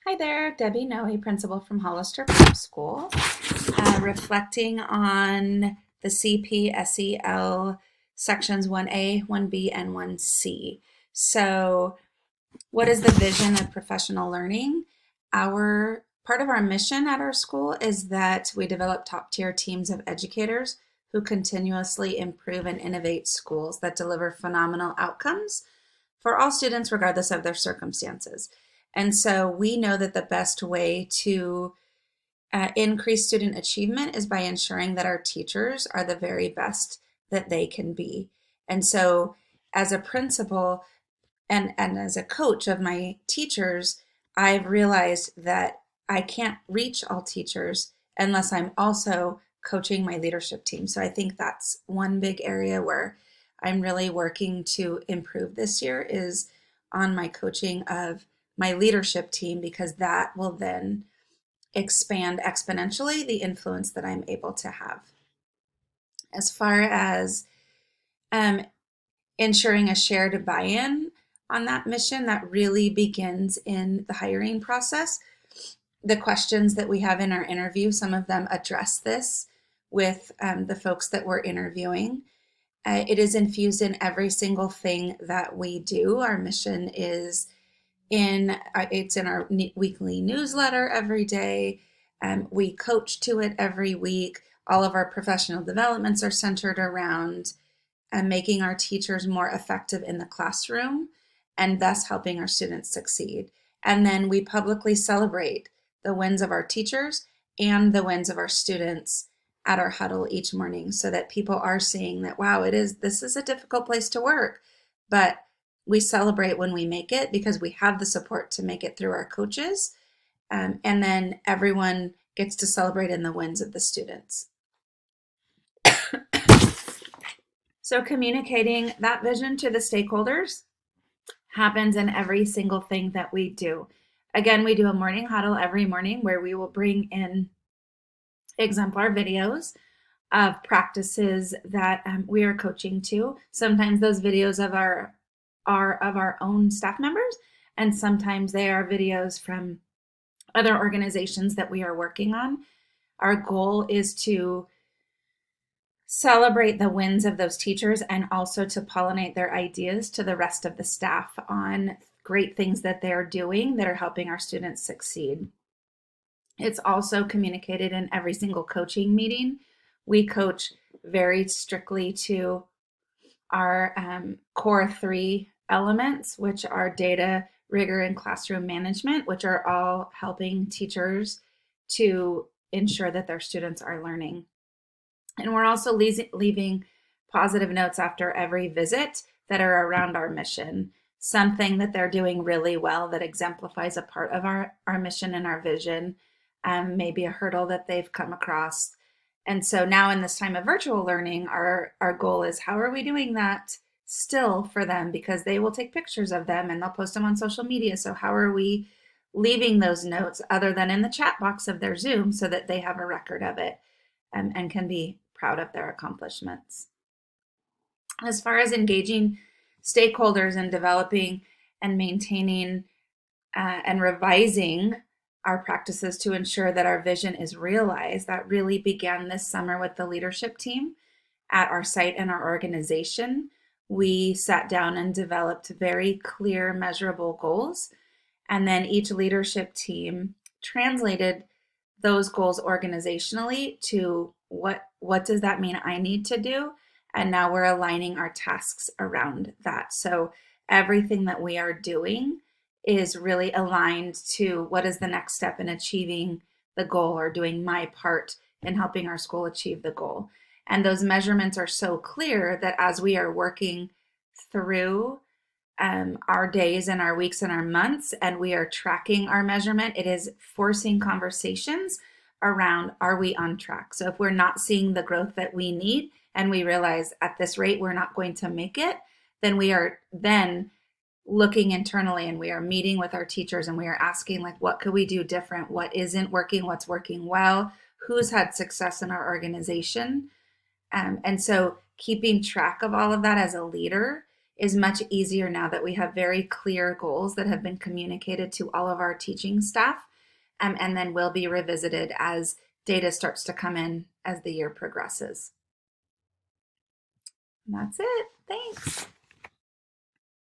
Hi there, Debbie Noe, principal from Hollister Prep School, reflecting on the CPSEL sections 1A, 1B, and 1C. So, what is the vision of professional learning? Our part of our mission at our school is that we develop top-tier teams of educators who continuously improve and innovate schools that deliver phenomenal outcomes for all students, regardless of their circumstances. And so we know that the best way to increase student achievement is by ensuring that our teachers are the very best that they can be. And so, as a principal and as a coach of my teachers, I've realized that I can't reach all teachers unless I'm also coaching my leadership team. So I think that's one big area where I'm really working to improve this year is on my coaching of my leadership team, because that will then expand exponentially the influence that I'm able to have. As far as um, ensuring a shared buy-in on that mission, that really begins in the hiring process. The questions that we have in our interview, some of them address this with the folks that we're interviewing. It is infused in every single thing that we do. Our mission is it's in our weekly newsletter every day. We coach to it every week. All of our professional developments are centered around making our teachers more effective in the classroom and thus helping our students succeed. And then we publicly celebrate the wins of our teachers and the wins of our students at our huddle each morning, so that people are seeing that, wow, this is a difficult place to work, but we celebrate when we make it because we have the support to make it through our coaches. And then everyone gets to celebrate in the wins of the students. So communicating that vision to the stakeholders happens in every single thing that we do. Again, we do a morning huddle every morning where we will bring in exemplar videos of practices that we are coaching to. Sometimes those videos are of our own staff members, and sometimes they are videos from other organizations that we are working on. Our goal is to celebrate the wins of those teachers and also to pollinate their ideas to the rest of the staff on great things that they're doing that are helping our students succeed. It's also communicated in every single coaching meeting. We coach very strictly to our core 3 elements, which are data, rigor, and classroom management, which are all helping teachers to ensure that their students are learning. And we're also leaving positive notes after every visit that are around our mission, something that they're doing really well that exemplifies a part of our mission and our vision, maybe a hurdle that they've come across. And so now in this time of virtual learning, our goal is, how are we doing that still for them? Because they will take pictures of them and they'll post them on social media. So how are we leaving those notes other than in the chat box of their Zoom so that they have a record of it and can be proud of their accomplishments? As far as engaging stakeholders and developing and maintaining and revising our practices to ensure that our vision is realized, that really began this summer with the leadership team at our site and our organization. We sat down and developed very clear, measurable goals, and then each leadership team translated those goals organizationally to what does that mean I need to do? And now we're aligning our tasks around that. So everything that we are doing is really aligned to what is the next step in achieving the goal, or doing my part in helping our school achieve the goal. And those measurements are so clear that as we are working through our days and our weeks and our months, and we are tracking our measurement, it is forcing conversations around, are we on track? So if we're not seeing the growth that we need, and we realize at this rate we're not going to make it, then we are then looking internally, and we are meeting with our teachers, and we are asking, like, what could we do different? What isn't working? What's working well? Who's had success in our organization? And so keeping track of all of that as a leader is much easier now that we have very clear goals that have been communicated to all of our teaching staff, and then will be revisited as data starts to come in as the year progresses. And that's it. Thanks.